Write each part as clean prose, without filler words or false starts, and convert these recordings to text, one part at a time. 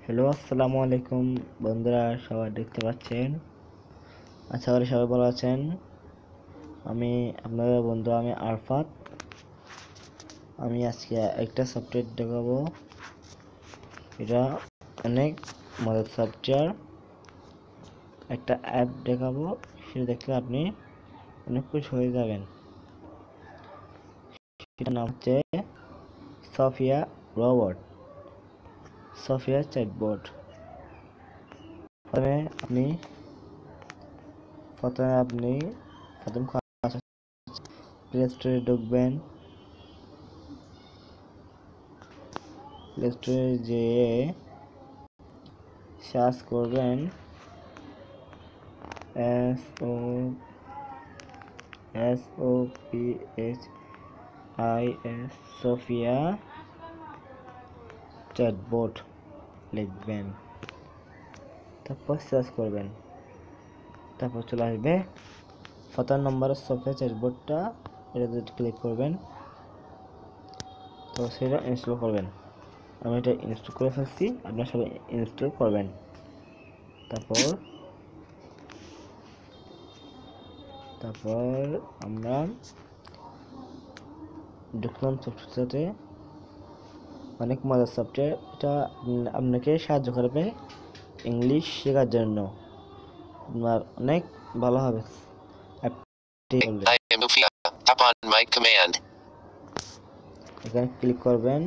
Hello, আসসালামু আলাইকুম বন্ধুরা, সবাই দেখতে পাচ্ছেন। আশা করি সবাই ভালো আছেন। আমি আপনাদের বন্ধু, আমি আরফাত। আমি আজকে একটা সফটওয়্যার দেখাবো। এটা অনেক মজার সফটওয়্যার। একটা অ্যাপ দেখাবো, সেটা দেখলে আপনি অনেক খুশি হয়ে যাবেন। সেটার নাম হচ্ছে সোফিয়া রোবট, সোফিয়া চ্যাটবট। প্রথমে আপনি প্লে স্টোরে ঢুকবেন। প্লে স্টোরে যেয়ে সার্চ করবেন SOPHIS সোফিয়া চ্যাটবট লিখবেন, তারপর সার্চ করবেন, তারপর চলে আসবে 17 নম্বরের সোফিয়া চ্যাটবটটা। এটাতে ক্লিক করবেন, তো সেটা ইনস্টল করবেন। আমি এটা ইনস্টল করে ফেলছি, আপনারা সবাই ইনস্টল করবেন। তারপর আমরা ঢুকলাম সফটওয়্যারটাতে। অনেক মজার সফটওয়্যার। এটা আপনাকে সাহায্য করবে ইংলিশ শেখার জন্য। আপনার অনেক ভালো হবে। এখানে ক্লিক করবেন।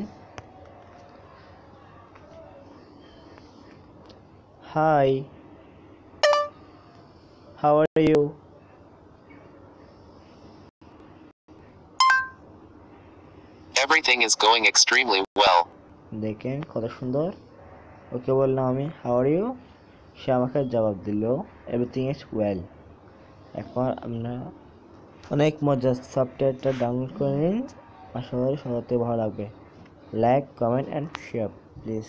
Hi, how are you? Everything is going extremely well. দেখেন কত সুন্দর। ওকে বললাম আমি, হাউ আর ইউ? সে আমাকে জবাব দিল, এভরিথিং ইজ ওয়েল। এখন আমরা অনেক মজার সফটওয়্যারটা ডাউনলোড করে নিন। আশা করি সবাই ভালো লাগবে। Like, comment and share please.